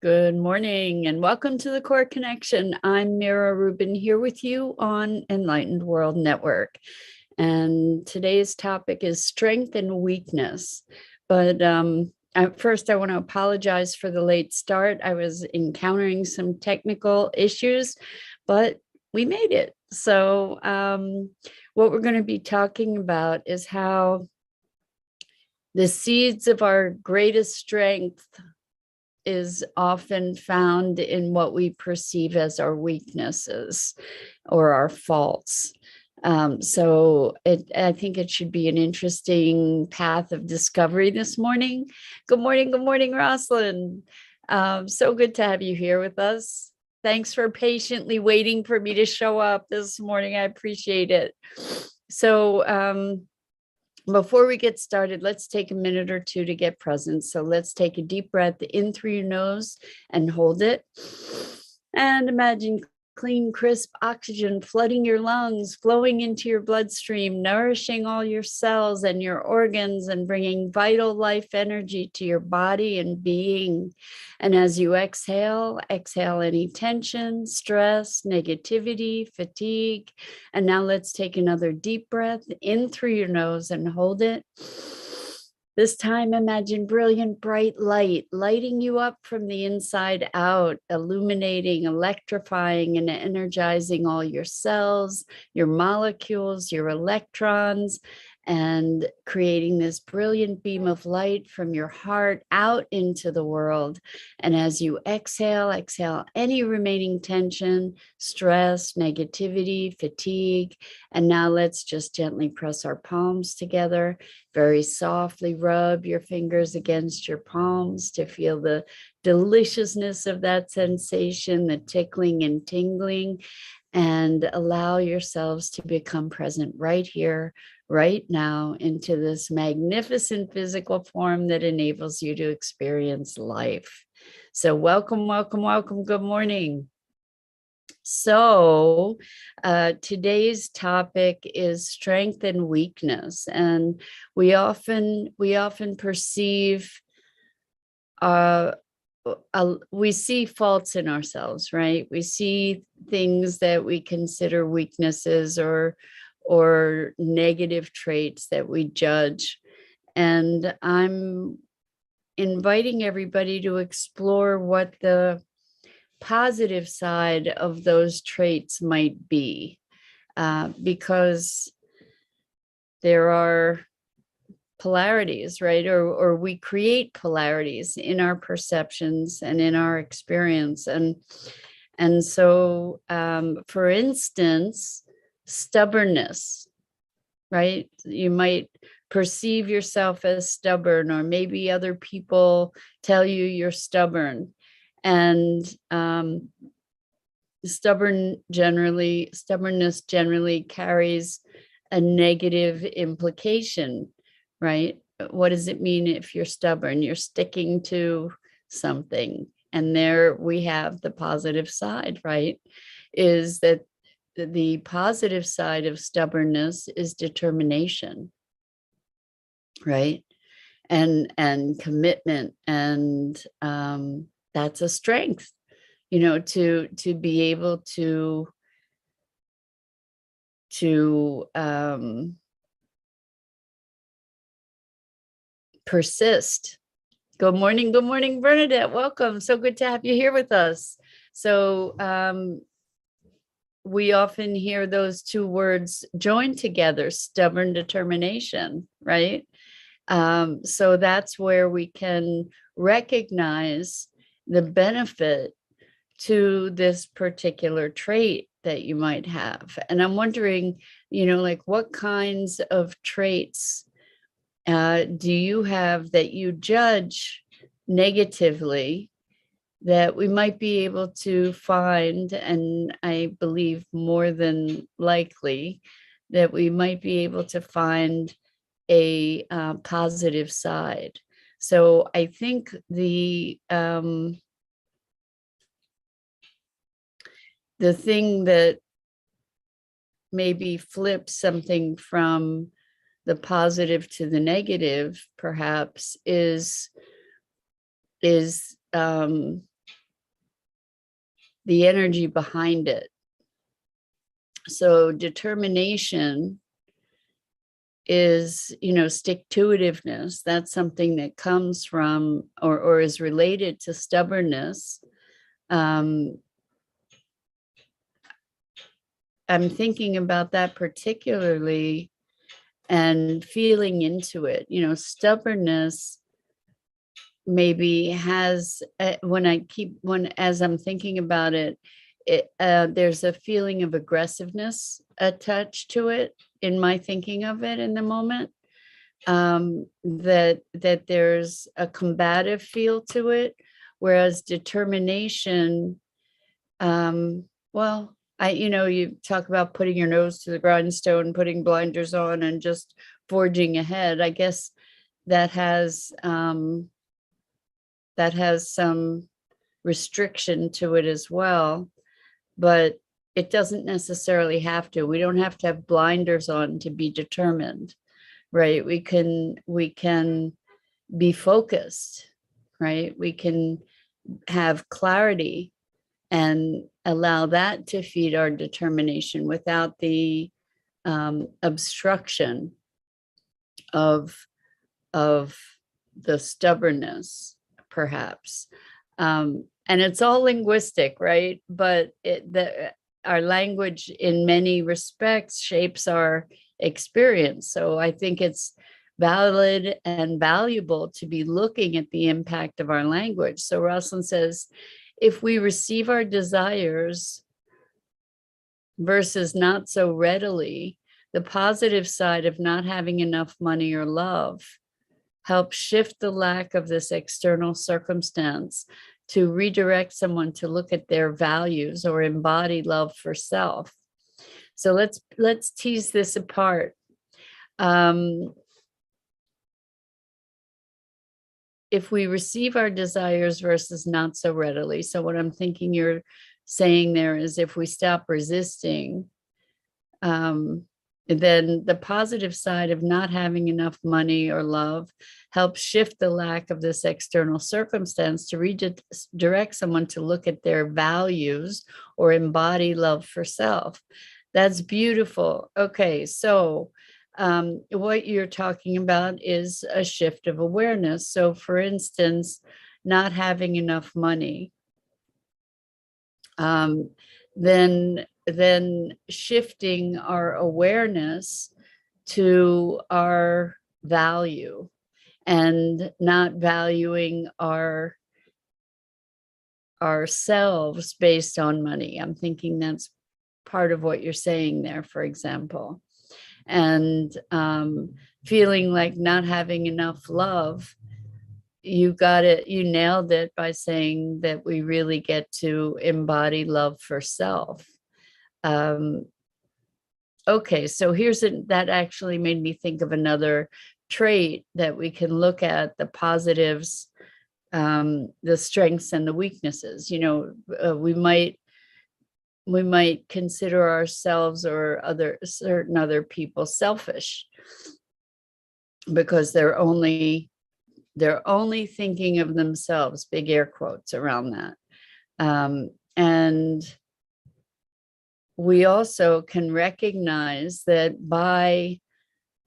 Good morning and welcome to the Core Connection. I'm Mira Rubin here with you on Enlightened World Network. And today's topic is strength and weakness. But first, I want to apologize for the late start. I was encountering some technical issues, but we made it. So what we're going to be talking about is how the seeds of our greatest strength is often found in what we perceive as our weaknesses or our faults. I think it should be an interesting path of discovery this morning. Good morning, Rosalind. So good to have you here with us. Thanks for patiently waiting for me to show up this morning. I appreciate it. So, before we get started, let's take a minute or two to get present. So let's take a deep breath in through your nose and hold it. And imagine clean, crisp oxygen flooding your lungs, flowing into your bloodstream, nourishing all your cells and your organs and bringing vital life energy to your body and being. And as you exhale any tension, stress, negativity, fatigue. And now let's take another deep breath in through your nose and hold it. This time, imagine brilliant, bright light lighting you up from the inside out, illuminating, electrifying, and energizing all your cells, your molecules, your electrons, and creating this brilliant beam of light from your heart out into the world. And as you exhale any remaining tension, stress, negativity, fatigue. And now let's just gently press our palms together. Very softly rub your fingers against your palms to feel the deliciousness of that sensation, the tickling and tingling, and allow yourselves to become present right here, right now, into this magnificent physical form that enables you to experience life. So welcome. Good morning. So today's topic is strength and weakness, and we often perceive we see faults in ourselves, right? We see things that we consider weaknesses or negative traits that we judge. And I'm inviting everybody to explore what the positive side of those traits might be, because there are polarities, right? Or we create polarities in our perceptions and in our experience. And so, for instance, stubbornness, right? You might perceive yourself as stubborn, or maybe other people tell you you're stubborn. And stubbornness generally carries a negative implication, right? What does it mean if you're stubborn? You're sticking to something. And there we have the positive side, right? Is that the positive side of stubbornness is determination, right? And commitment, and that's a strength, you know, to be able to persist. Good morning, Bernadette. Welcome. So good to have you here with us. So we often hear those two words joined together, stubborn determination, right? So that's where we can recognize the benefit to this particular trait that you might have. And I'm wondering, you know, like what kinds of traits do you have that you judge negatively that we might be able to find, and I believe more than likely that we might be able to find a positive side. So I think the thing that maybe flips something from the positive to the negative, perhaps, is the energy behind it. So determination is, stick-to-itiveness. That's something that comes from or is related to stubbornness. I'm thinking about that particularly and feeling into it. Stubbornness maybe has, as I'm thinking about it, there's a feeling of aggressiveness attached to it in my thinking of it in the moment. That there's a combative feel to it, whereas determination, well, you talk about putting your nose to the grindstone, putting blinders on, and just forging ahead. I guess that has some restriction to it as well, but it doesn't necessarily have to. We don't have to have blinders on to be determined, right? We can be focused, right? We can have clarity and allow that to feed our determination without the obstruction of the stubbornness, perhaps. And it's all linguistic, right? But our language in many respects shapes our experience. So I think it's valid and valuable to be looking at the impact of our language. So Rosalind says, if we receive our desires versus not so readily, the positive side of not having enough money or love helps shift the lack of this external circumstance to redirect someone to look at their values or embody love for self. So let's tease this apart. If we receive our desires versus not so readily. So what I'm thinking you're saying there is, if we stop resisting, then the positive side of not having enough money or love helps shift the lack of this external circumstance to redirect someone to look at their values or embody love for self. That's beautiful. Okay, so what you're talking about is a shift of awareness. So for instance, not having enough money, then shifting our awareness to our value and not valuing ourselves based on money. I'm thinking that's part of what you're saying there, for example. And feeling like not having enough love, you got it, you nailed it by saying that we really get to embody love for self. Okay, so that actually made me think of another trait that we can look at, the positives, the strengths and the weaknesses. We might consider ourselves or certain other people selfish because they're only thinking of themselves, big air quotes around that. And we also can recognize that by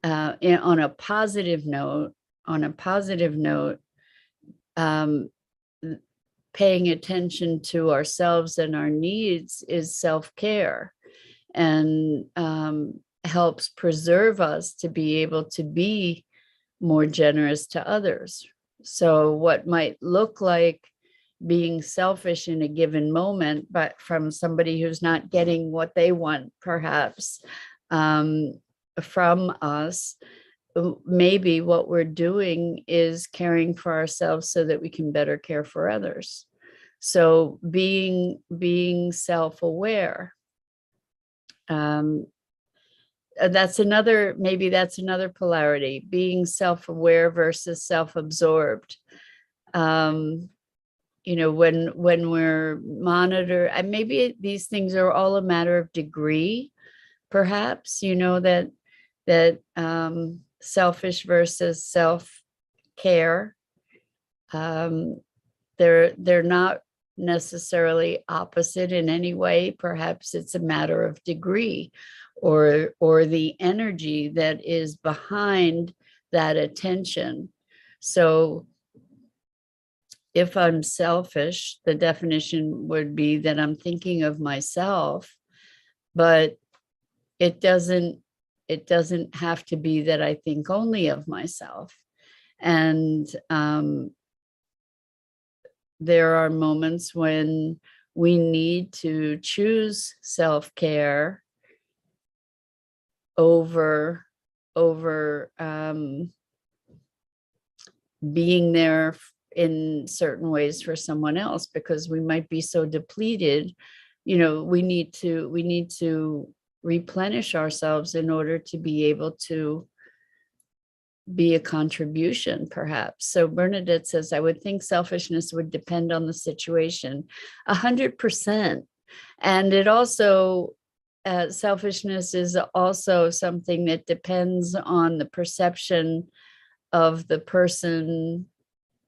on a positive note, paying attention to ourselves and our needs is self-care, and helps preserve us to be able to be more generous to others. So what might look like being selfish in a given moment, but from somebody who's not getting what they want, perhaps, from us, maybe what we're doing is caring for ourselves so that we can better care for others. So being self-aware, that's another polarity, being self-aware versus self-absorbed. When we're monitored, and maybe these things are all a matter of degree, perhaps, that selfish versus self-care, they're not necessarily opposite in any way. Perhaps it's a matter of degree or the energy that is behind that attention. So if I'm selfish, the definition would be that I'm thinking of myself, but it doesn't have to be that I think only of myself. And there are moments when we need to choose self-care over being there in certain ways for someone else, because we might be so depleted. We need to replenish ourselves in order to be able to be a contribution, perhaps. So Bernadette says, I would think selfishness would depend on the situation. 100%. And it also, selfishness is also something that depends on the perception of the person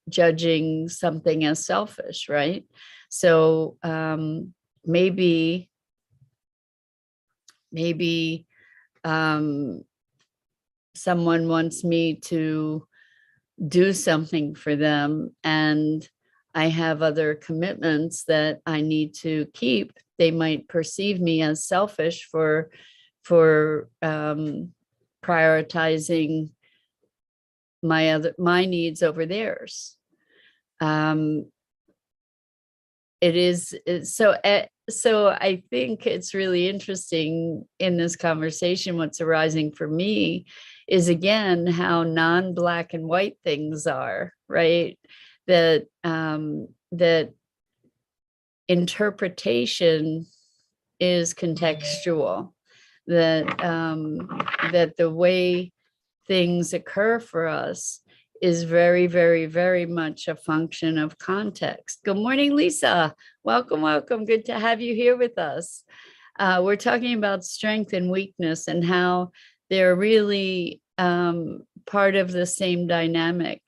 judging something as selfish, right? So maybe someone wants me to do something for them and I have other commitments that I need to keep. They might perceive me as selfish for prioritizing my needs over theirs. So I think it's really interesting in this conversation. What's arising for me is, again, how non-black and white things are, right? That interpretation is contextual, that the way things occur for us is very, very, very much a function of context. Good morning, Lisa. Welcome, welcome. Good to have you here with us. We're talking about strength and weakness and how they're really part of the same dynamic.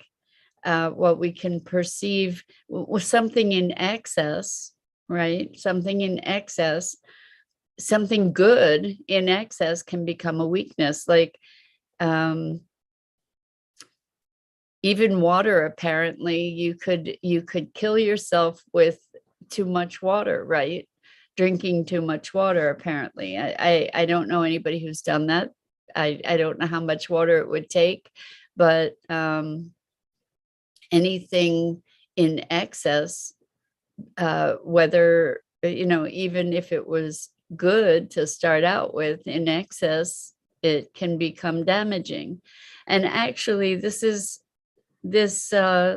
What we can perceive with something in excess, right? Something in excess, something good in excess can become a weakness. Like, even water, apparently, you could kill yourself with too much water, right? Drinking too much water, apparently. I don't know anybody who's done that. I don't know how much water it would take, but anything in excess, whether, even if it was good to start out with, in excess, it can become damaging. And actually, this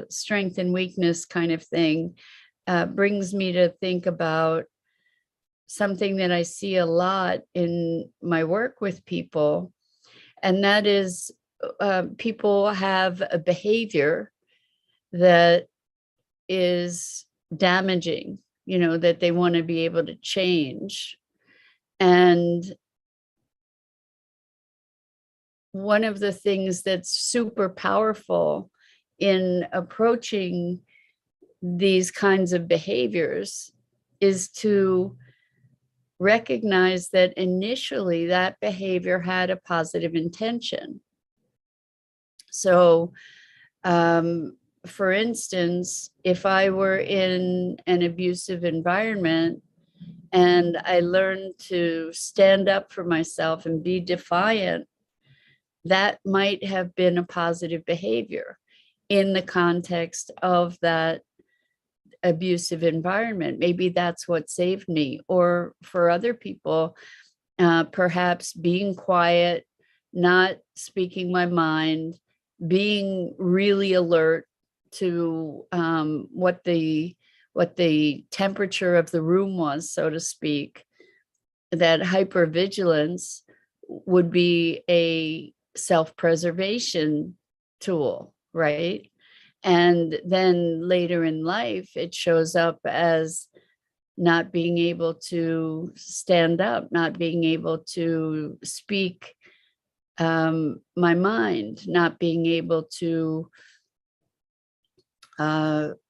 strength and weakness kind of thing brings me to think about something that I see a lot in my work with people. And that is, people have a behavior that is damaging, that they want to be able to change. And one of the things that's super powerful in approaching these kinds of behaviors is to recognize that initially that behavior had a positive intention. So, for instance, if I were in an abusive environment and I learned to stand up for myself and be defiant, that might have been a positive behavior in the context of that abusive environment. Maybe that's what saved me. Or for other people, perhaps being quiet, not speaking my mind, being really alert to what the temperature of the room was, so to speak. That hypervigilance would be a self-preservation tool, right? And then later in life, it shows up as not being able to stand up, not being able to speak my mind, not being able to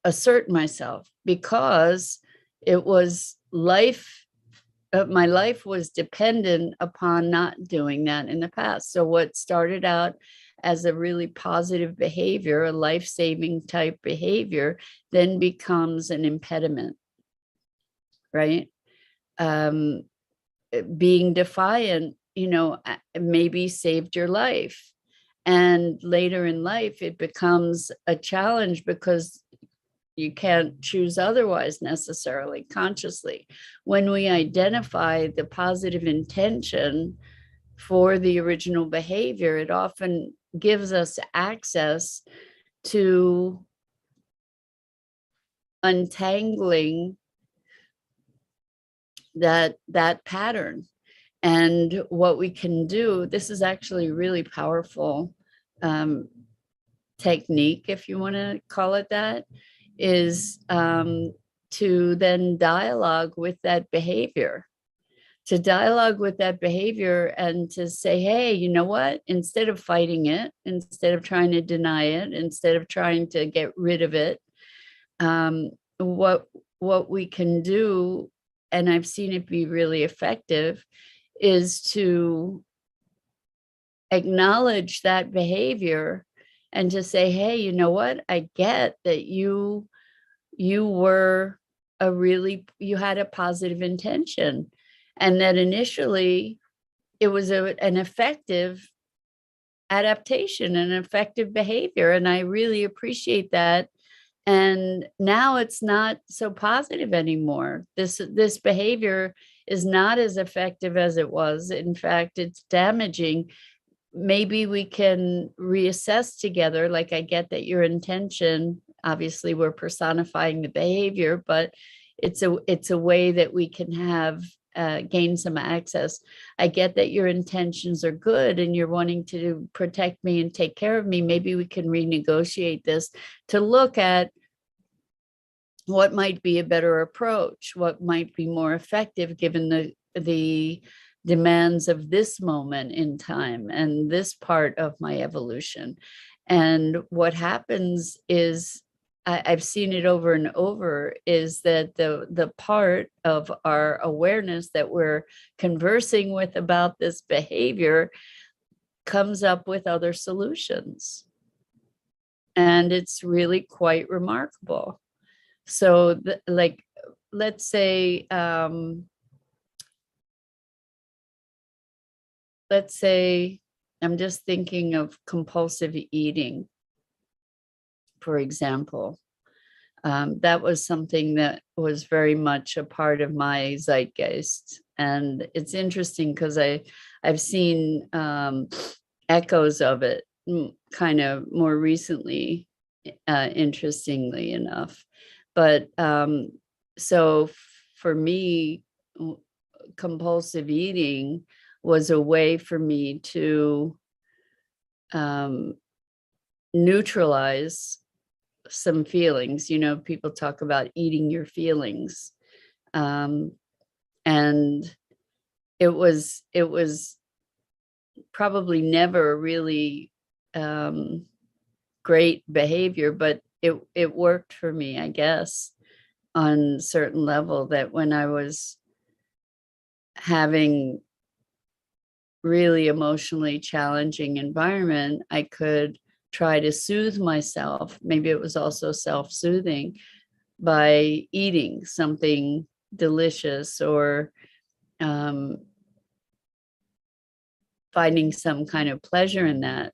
assert myself, because it was life. My life was dependent upon not doing that in the past. So what started out as a really positive behavior, a life-saving type behavior, then becomes an impediment, right? Being defiant, maybe saved your life. And later in life, it becomes a challenge because you can't choose otherwise necessarily consciously. When we identify the positive intention for the original behavior, it often gives us access to untangling that pattern. And what we can do, this is actually really powerful technique, if you want to call it that, is to then dialogue with that behavior, and to say, hey, you know what, instead of fighting it, instead of trying to deny it, instead of trying to get rid of it, what we can do, and I've seen it be really effective, is to acknowledge that behavior and to say, hey, you know what, I get that you were you had a positive intention, and that initially it was an effective adaptation, an effective behavior, and I really appreciate that. And now it's not so positive anymore. This behavior is not as effective as it was. In fact, it's damaging. Maybe we can reassess together. Like, I get that your intention, obviously we're personifying the behavior, but it's a way that we can have gain some access. I get that your intentions are good and you're wanting to protect me and take care of me. Maybe we can renegotiate this to look at what might be a better approach, what might be more effective given the demands of this moment in time and this part of my evolution. And what happens is, I've seen it over and over, is that the part of our awareness that we're conversing with about this behavior comes up with other solutions. And it's really quite remarkable. So like, let's say, I'm just thinking of compulsive eating, for example. That was something that was very much a part of my zeitgeist. And it's interesting because I've seen echoes of it kind of more recently, interestingly enough. But so for me, compulsive eating was a way for me to neutralize some feelings. People talk about eating your feelings. And it was probably never really great behavior, but it worked for me, I guess, on a certain level, that when I was having really emotionally challenging environment, I could try to soothe myself. Maybe it was also self-soothing by eating something delicious, or finding some kind of pleasure in that.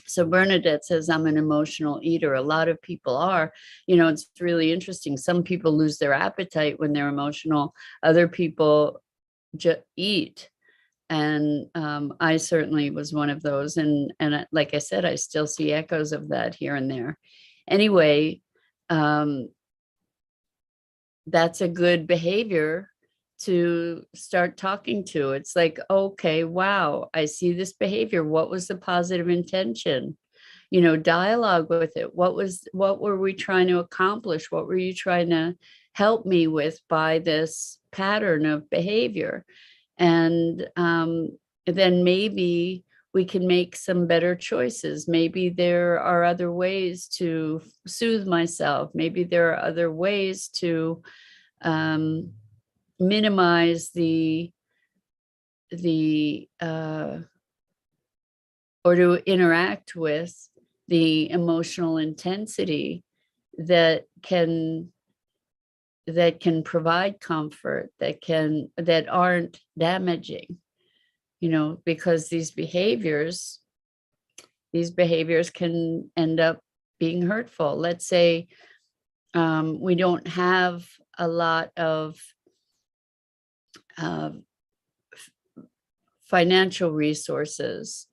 So Bernadette says, I'm an emotional eater. A lot of people are. It's really interesting. Some people lose their appetite when they're emotional. Other people just eat. And I certainly was one of those. And like I said, I still see echoes of that here and there. Anyway, that's a good behavior to start talking to. It's like, okay, wow, I see this behavior. What was the positive intention? Dialogue with it. What were we trying to accomplish? What were you trying to help me with by this pattern of behavior? And then maybe we can make some better choices. Maybe there are other ways to soothe myself. Maybe there are other ways to minimize or to interact with the emotional intensity that can provide comfort, that aren't damaging, because these behaviors can end up being hurtful. Let's say we don't have a lot of financial resources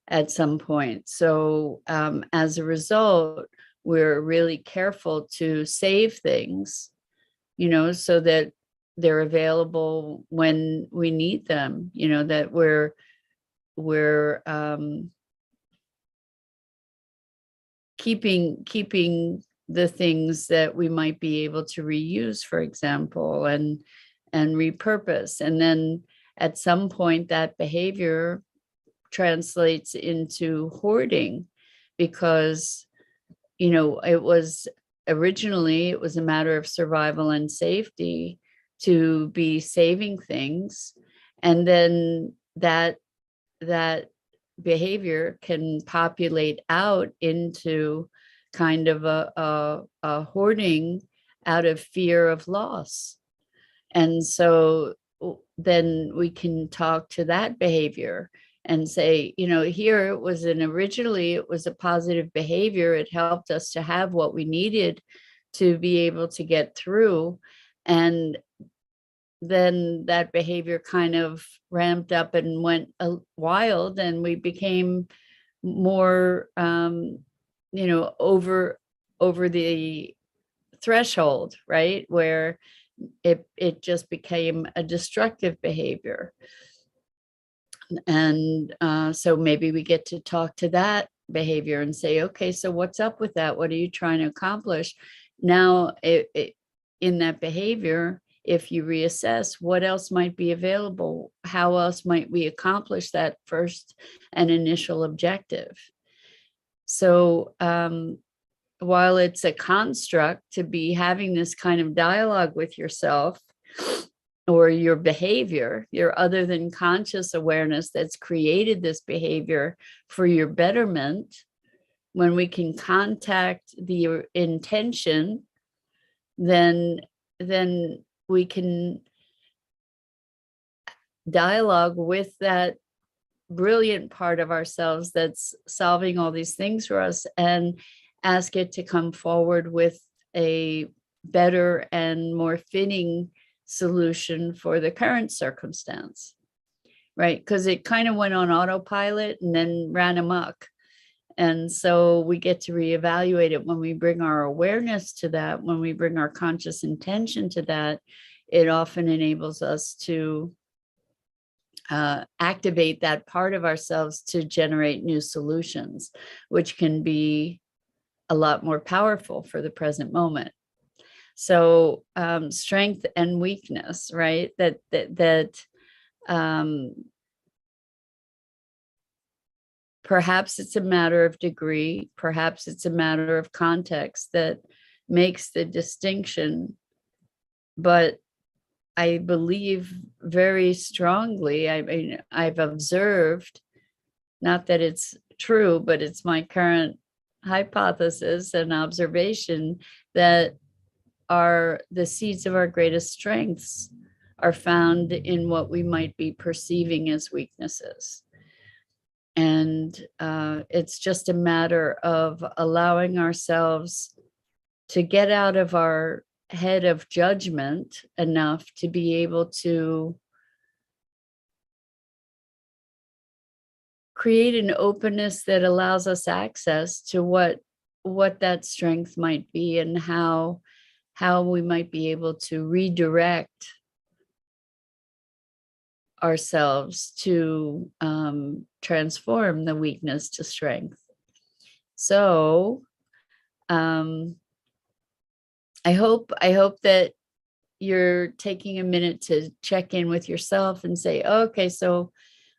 at some point. So as a result, we're really careful to save things, so that they're available when we need them, that we're keeping the things that we might be able to reuse, for example, and repurpose. And then at some point that behavior translates into hoarding, because it was originally a matter of survival and safety to be saving things, and then that behavior can populate out into kind of a hoarding out of fear of loss. And so then we can talk to that behavior and say, here originally it was a positive behavior. It helped us to have what we needed to be able to get through. And then that behavior kind of ramped up and went wild, and we became more, over the threshold, right? Where it just became a destructive behavior. And so maybe we get to talk to that behavior and say, okay, so what's up with that? What are you trying to accomplish? Now, in that behavior, if you reassess what else might be available, how else might we accomplish that first and initial objective? So while it's a construct to be having this kind of dialogue with yourself, or your behavior, your other than conscious awareness that's created this behavior for your betterment, when we can contact the intention, then we can dialogue with that brilliant part of ourselves that's solving all these things for us, and ask it to come forward with a better and more fitting solution for the current circumstance, right? Because it kind of went on autopilot and then ran amok. And so we get to reevaluate it when we bring our awareness to that, when we bring our conscious intention to that. It often enables us to activate that part of ourselves to generate new solutions, which can be a lot more powerful for the present moment. So strength and weakness, right? That perhaps it's a matter of degree, perhaps it's a matter of context that makes the distinction. But I believe very strongly, I mean, I've observed, not that it's true, but it's my current hypothesis and observation, that the seeds of our greatest strengths are found in what we might be perceiving as weaknesses. And it's just a matter of allowing ourselves to get out of our head of judgment enough to be able to create an openness that allows us access to what that strength might be, and how we might be able to redirect ourselves to transform the weakness to strength. So I hope that you're taking a minute to check in with yourself and say, okay, so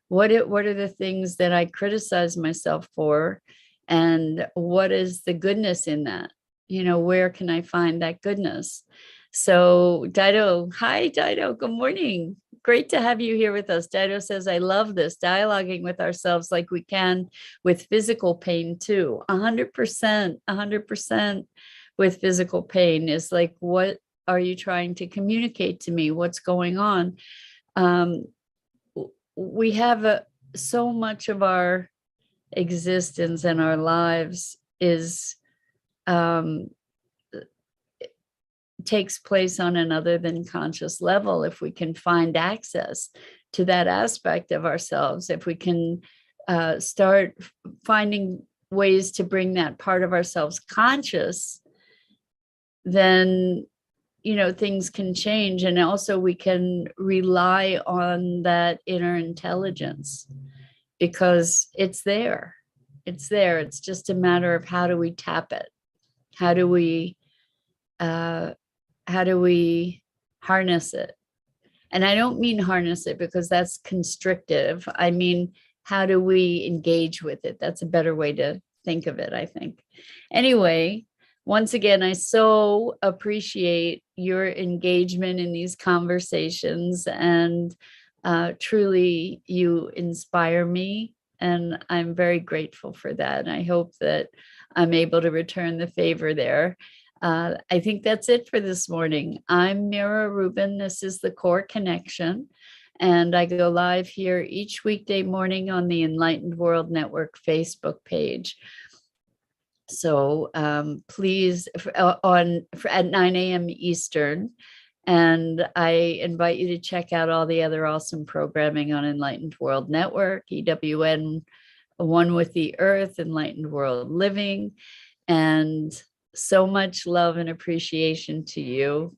what are the things that I criticize myself for, and what is the goodness in that? Where can I find that goodness? So Dido, hi Dido, good morning. Great to have you here with us. Dido says, I love this, dialoguing with ourselves like we can with physical pain too. 100%, 100% with physical pain is like, what are you trying to communicate to me? What's going on? Um, we have so much of our existence and our lives is um, takes place on an other than conscious level. If we can find access to that aspect of ourselves, if we can start finding ways to bring that part of ourselves conscious, then things can change. And also we can rely on that inner intelligence because it's there. It's just a matter of how do we tap it? How do we uh, how do we harness it? And I don't mean harness it because that's constrictive. I mean, how do we engage with it? That's a better way to think of it, I think. Anyway, once again, I so appreciate your engagement in these conversations, and truly you inspire me. And I'm very grateful for that. And I hope that I'm able to return the favor there. I think that's it for this morning. I'm Mira Rubin. This is the Core Connection. And I go live here each weekday morning on the Enlightened World Network Facebook page. So please, at 9 a.m. Eastern. And I invite you to check out all the other awesome programming on Enlightened World Network, EWN, One with the Earth, Enlightened World Living, and so much love and appreciation to you.